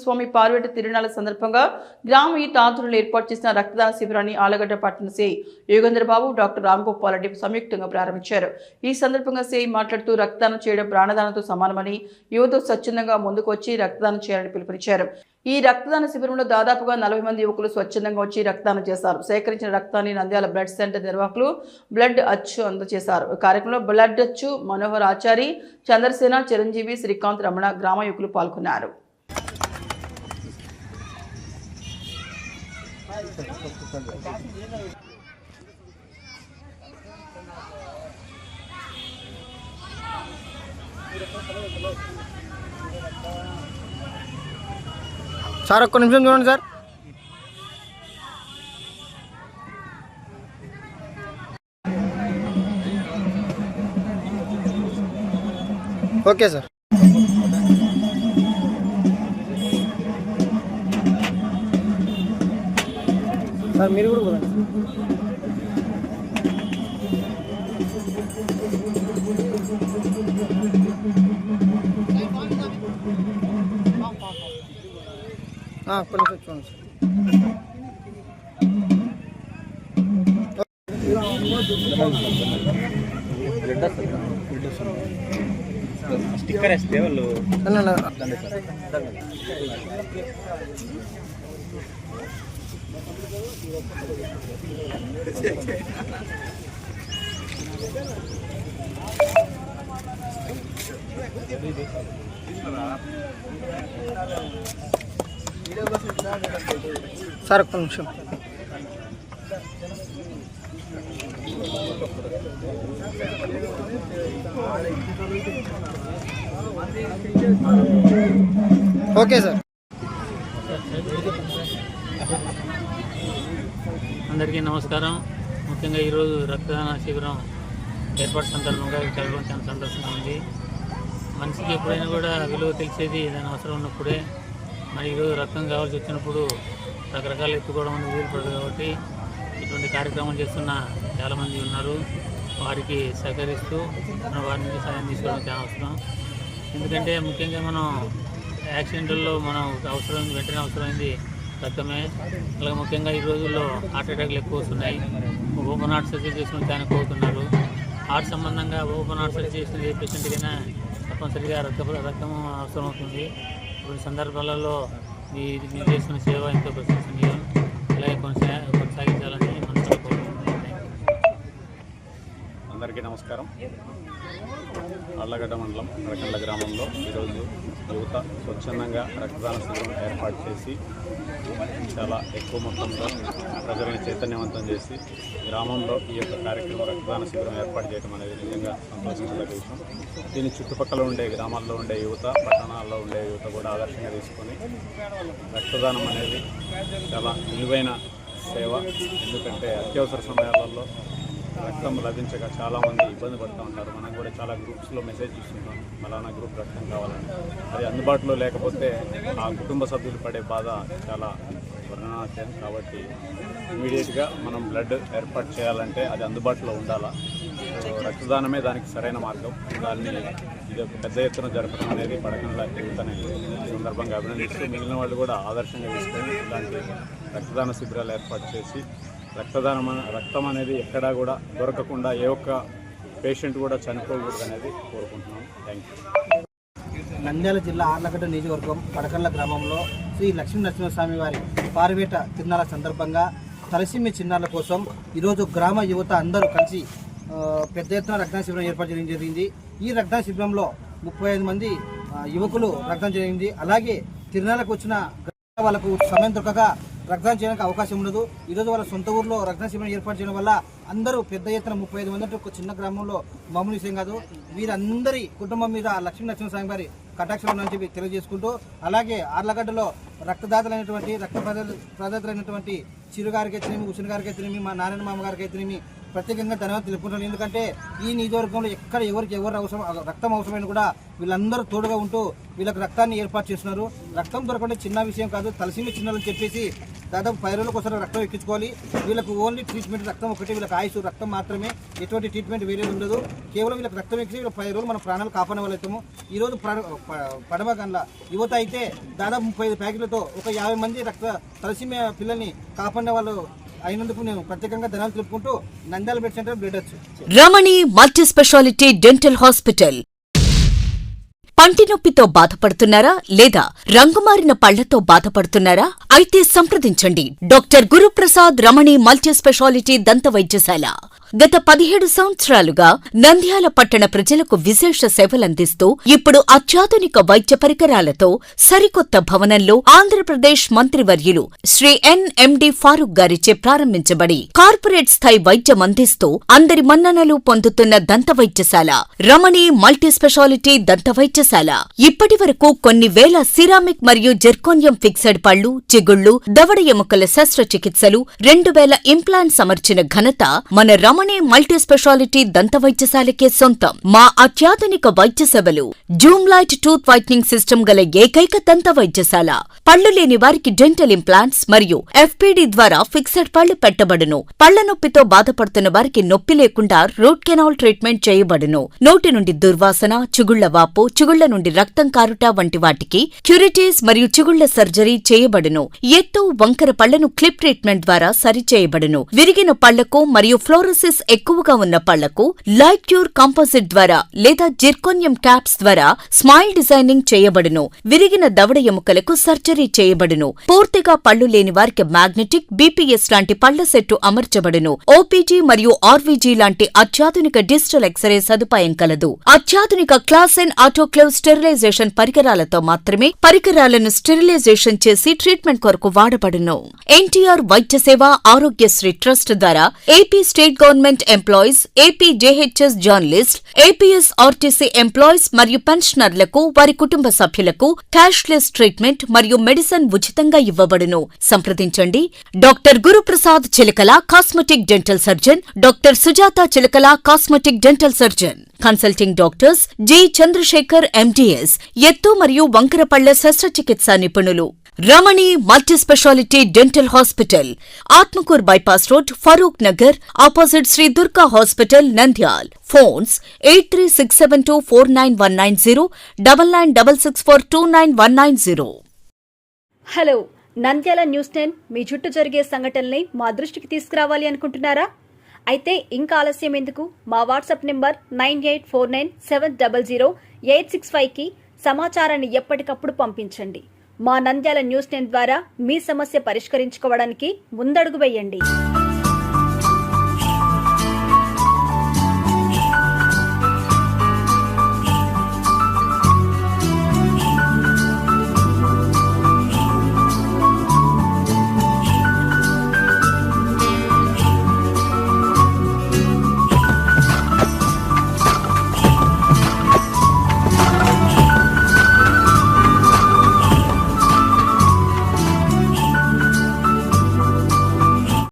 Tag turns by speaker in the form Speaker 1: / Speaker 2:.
Speaker 1: స్వామి పార్వేట తిరునాళ్ల సందర్భంగా గ్రామ ఈత ఆధ్వర్యంలో ఏర్పాటు చేసిన రక్తదాన శిబిరాన్ని ఆలగడ్డ పట్టణ సిఐ యోగేంద్ర బాబు డాక్టర్ రాంగోపాల్ రెడ్డి సంయుక్తంగా ప్రారంభించారు. ఈ సందర్భంగా సిఐ మాట్లాడుతూ రక్తదానం చేయడం ప్రాణదానంతో సమానమని యువత స్వచ్ఛందంగా ముందుకు వచ్చి రక్తదానం చేయాలని పిలుపునిచ్చారు. ఈ రక్తదాన శిబిరంలో దాదాపుగా 40 మంది యువకులు స్వచ్ఛందంగా వచ్చి రక్తదానం చేశారు. సేకరించిన రక్తాన్ని నంద్యాల బ్లడ్ సెంటర్ నిర్వాహకులు బ్లడ్ అచ్చు అందజేశారు. కార్యక్రమంలో బ్లడ్ అచ్చు మనోహర్ ఆచారి, చంద్రసేన, చిరంజీవి, శ్రీకాంత్, రమణ గ్రామ యువకులు పాల్గొన్నారు.
Speaker 2: సార్ ఒక్క నిమిషం చూడండి సార్. Okay sir. సార్ మీరు కూడా పోదండి. కొంచెం చూడండి సార్.
Speaker 3: స్టిక్కర్ వేస్తే వాళ్ళు
Speaker 2: సార్ ఒక్క నిమిషం. Okay sir.
Speaker 4: అందరికీ నమస్కారం. ముఖ్యంగా ఈరోజు రక్తదాన శిబిరం ఏర్పాటు సందర్భంగా చదవడం చాలా సంతోషంగా ఉంది. మనిషికి ఎప్పుడైనా కూడా విలువ తెలిసేది దాని అవసరం ఉన్నప్పుడే. మరి ఈరోజు రక్తం కావాల్సి వచ్చినప్పుడు రకరకాల ఎత్తుకోవడం అనేది వీలు పడదు కాబట్టి ఇటువంటి కార్యక్రమం చేస్తున్న చాలామంది ఉన్నారు. వారికి సహకరిస్తూ మనం వారి నుంచి సాయం తీసుకోవడం చాలా అవసరం. ఎందుకంటే ముఖ్యంగా మనం యాక్సిడెంట్లలో మనం వెంటనే అవసరమైంది రక్తమే. అలాగే ముఖ్యంగా ఈ రోజుల్లో హార్ట్ అటాక్లు ఎక్కువ వస్తున్నాయి. ఓపెన్ హార్ట్ సర్జరీ చేసుకుని చాలా ఎక్కువ అవుతున్నారు. హార్ట్ సంబంధంగా ఓపెన్ హార్ట్ సర్జరీ చేసిన ఏ పేషెంట్కైనా తప్పనిసరిగా రక్తం అవసరం అవుతుంది. కొన్ని సందర్భాలలో మీరు చేస్తున్న సేవ ఎంతో ప్రశంసనీయం. అలాగే కొనసాగించాలని మనసులో కోరుకుంటున్నాను.
Speaker 3: అందరికీ నమస్కారం. అళ్ళగడ్డ మండలం అరకండ్ల గ్రామంలో ఈరోజు యువత స్వచ్ఛందంగా రక్తదాన శిబిరం ఏర్పాటు చేసి చాలా ఎక్కువ మొత్తంలో ప్రజలను చైతన్యవంతం చేసి గ్రామంలో ఈ యొక్క కార్యక్రమం రక్తదాన శిబిరం ఏర్పాటు చేయడం అనేది నిజంగా సంతోషించదగ్గ విషయం. దీని చుట్టుపక్కల ఉండే గ్రామాల్లో ఉండే యువత, పట్టణాల్లో ఉండే యువత కూడా ఆదర్శంగా తీసుకొని రక్తదానం అనేది చాలా విలువైన సేవ. ఎందుకంటే అత్యవసర సమయాలలో రక్తం లభించక చాలామంది ఇబ్బంది పడుతూ ఉంటారు. మనం కూడా చాలా గ్రూప్స్లో మెసేజ్ ఇస్తుంటాం, మలానా గ్రూప్ రక్తం కావాలని. అది అందుబాటులో లేకపోతే ఆ కుటుంబ సభ్యులు పడే బాధ చాలా వర్ణనాతీయం. కాబట్టి ఇమీడియట్గా మనం బ్లడ్ ఏర్పాటు చేయాలంటే అది అందుబాటులో ఉండాలా. రక్తదానమే దానికి సరైన మార్గం. దాన్ని ఇది పెద్ద ఎత్తున జరపడం అనేది పడకంలో యువతని ఈ సందర్భంగా అభినందిస్తూ మిగిలిన వాళ్ళు కూడా ఆదర్శంగా తీసుకొని ఇలాంటి రక్తదాన శిబిరాలు ఏర్పాటు చేసి రక్తం అనేది ఎక్కడా కూడా దొరకకుండా ఏ ఒక్క పేషెంట్ కూడా చనిపోకూడదు అనేది కోరుకుంటున్నాం. Thank you.
Speaker 2: నంద్యాల జిల్లా ఆర్లగడ్డ నియోజకవర్గం పడకళ్ళ గ్రామంలో శ్రీ లక్ష్మీ నరసింహస్వామి వారి పార్వేట తిరునాళ్ల సందర్భంగా తలసిమ్మి చిన్నారుల కోసం ఈరోజు గ్రామ యువత అందరూ కలిసి పెద్ద ఎత్తున రక్తదాన శిబిరం ఏర్పాటు చేయడం జరిగింది. ఈ రక్తదాన శిబిరంలో 35 మంది యువకులు రక్తం జరిగింది. అలాగే తిరునాళ్లకు వచ్చిన వాళ్ళకు సమయం దొరకగా రక్తదానం చేయడానికి అవకాశం ఉండదు. ఈరోజు వాళ్ళ సొంత ఊర్లో రక్తదాన శిబిరం ఏర్పాటు చేయడం వల్ల అందరూ పెద్ద ఎత్తున 35 మంది అంటే ఒక చిన్న గ్రామంలో మామూలు విషయం కాదు. వీరందరి కుటుంబం మీద లక్ష్మీ నరసింహస్వామి గారి కటాక్షం అని చెప్పి తెలియజేసుకుంటూ, అలాగే ఆర్లగడ్డలో రక్తదాతలైనటువంటి ప్రదాతలైనటువంటి చిరు గారికి అయితేనేమి, ఉషన్ గారికి అయితేనేమి, మా నారాయణ మామ గారికి అయితేనేమి, ప్రత్యేకంగా ధన్యవాదాలు తెలుపుకుంటున్నాను. ఎందుకంటే ఈ నియోజకవర్గంలో ఎక్కడ ఎవరికి ఎవరు అవసరం రక్తం అవసరమైన కూడా వీళ్ళందరూ తోడుగా ఉంటూ వీళ్ళకి రక్తాన్ని ఏర్పాటు చేస్తున్నారు. రక్తం దొరకడం చిన్న విషయం కాదు. తలసీమి చిన్నలని చెప్పేసి దాదాపు 10 రోజులకోసారి రక్తం ఎక్కించుకోవాలి. వీళ్ళకు ఓన్లీ ట్రీట్మెంట్ రక్తం ఒకటి, వీళ్ళకి ఆయుష్ రక్తం మాత్రమే, ఎటువంటి ట్రీట్మెంట్ వేరేది ఉండదు. కేవలం వీళ్ళకి రక్తం ఎక్కించి వీళ్ళకి 10 రోజులు మన ప్రాణాలు కాపాడే వాళ్ళైతాము. ఈరోజు పడమ గండ్ల యువత అయితే దాదాపు 35 ప్యాకెట్లతో ఒక 50 మంది తలసీమియా పిల్లల్ని కాపాడే వాళ్ళు అయినందుకు నేను ప్రత్యేకంగా ధన్యవాదాలు తెలుపుకుంటూ నంద్యాల బ్లడ్ సెంటర్ బ్లడ్ వచ్చి
Speaker 5: రమణి మల్టీ స్పెషాలిటీ డెంటల్ హాస్పిటల్. పంటి నొప్పితో బాధపడుతున్నారా లేదా రంగుమారిన పళ్లతో బాధపడుతున్నారా? అయితే సంప్రదించండి డాక్టర్ గురుప్రసాద్ రమణి మల్టీ స్పెషాలిటీ దంత వైద్యశాల. గత 17 సంవత్సరాలుగా నంద్యాల పట్టణ ప్రజలకు విశేష సేవలందిస్తూ ఇప్పుడు అత్యాధునిక వైద్య పరికరాలతో సరికొత్త భవనంలో ఆంధ్రప్రదేశ్ మంత్రివర్యులు శ్రీ ఎన్ఎండి ఫారూక్ గారిచే ప్రారంభించబడి కార్పొరేట్ స్థాయి వైద్యం అందిస్తూ అందరి మన్ననలు పొందుతున్న దంత వైద్యశాల రమణి మల్టీ స్పెషాలిటీ దంత వైద్యశాల ఇప్పటి వరకు కొన్ని వేల సిరామిక్ మరియు జెర్కోనియం ఫిక్సెడ్ పళ్లు, చిగుళ్లు, దవడ ఎముకల శస్త్రచికిత్సలు, 2000 ఇంప్లాంట్స్ అమర్చిన ఘనత మన రమణి మల్టీ స్పెషాలిటీ దంత వైద్యశాలకే సొంతం. మా అత్యాధునిక వైద్య సేవలు Zoom light tooth whitening system గల ఏకైక దంత వైద్యశాల. పళ్లు లేని వారికి డెంటల్ ఇంప్లాంట్స్ మరియు ఎఫ్పిడి ద్వారా ఫిక్సెడ్ పళ్లు పెట్టబడును. పళ్ల నొప్పితో బాధపడుతున్న వారికి నొప్పి లేకుండా రూట్ కెనాల్ ట్రీట్మెంట్ చేయబడును. నోటి నుండి దుర్వాసన, చిగుళ్ల వాపు, చిగుళ్ల నుండి రక్తం కారుట వంటి వాటికి క్యూరిటీస్ మరియు చిగుళ్ల సర్జరీ చేయబడును. ఎత్తు వంకర పళ్లను క్లిప్ ట్రీట్మెంట్ ద్వారా సరిచేయబడును. విరిగిన పళ్లకు మరియు ఫ్లోరోసిస్ ఎక్కువగా ఉన్న పళ్లకు లైట్ క్యూర్ కాంపోజిట్ ద్వారా లేదా జిర్కోనియం క్యాప్స్ ద్వారా స్మైల్ డిజైనింగ్ చేయబడును. విరిగిన దవడ ఎముకలకు సర్జరీ చేయబడును. పూర్తిగా పళ్లు లేని వారికి మ్యాగ్నెటిక్, బీపీఎస్ లాంటి పళ్ల సెట్టు అమర్చబడును. ఓపీజీ మరియు ఆర్వీజీ లాంటి అత్యాధునిక డిజిటల్ ఎక్స్రే సదుపాయం కలదు. అత్యాధునిక క్లాస్ ఎన్ ఆటోక్లేవ్ స్టెరిలైజేషన్ పరికరాలతో మాత్రమే పరికరాలను స్టెరిలైజేషన్ చేసి ట్రీట్మెంట్ కొరకు వాడబడును. ఎన్టీఆర్ వైద్య సేవ ఆరోగ్యశ్రీ ట్రస్ట్ ద్వారా AP state government employees, AP JHS journalist, APS RTC employees మరియు పెన్షనర్లకు వారి కుటుంబ సభ్యులకు క్యాష్లెస్ ట్రీట్మెంట్ మరియు మెడిసిన్ ఉచితంగా ఇవ్వబడును. సంప్రదించండి doctor Guruprasad Chilakala cosmetic dental surgeon, doctor Sujatha Chilakala cosmetic dental surgeon. Consulting doctors G Chandrasekhar MDS, ఎత్తు మరియు వంకర పళ్ల శస్త్రచికిత్సా నిపుణులు. Ramani multi speciality dental hospital, Atmakur bypass road, Farooq Nagar, opposite Sri Durga hospital, Nandyal. Phones 8367249190, 9966429190.
Speaker 6: Hello, Nandyala news 10 మీ చుట్టూ జరిగే సంఘటనల్ని మా దృష్టికి తీసుకురావాలి అనుకుంటున్నారా? అయితే ఇంకా ఆలస్యం ఎందుకు? మా వాట్సాప్ నెంబర్ 9849700865కి సమాచారాన్ని ఎప్పటికప్పుడు పంపించండి. మా నంద్యాల న్యూస్ 10 ద్వారా మీ సమస్య పరిష్కరించుకోవడానికి ముందడుగు వేయండి.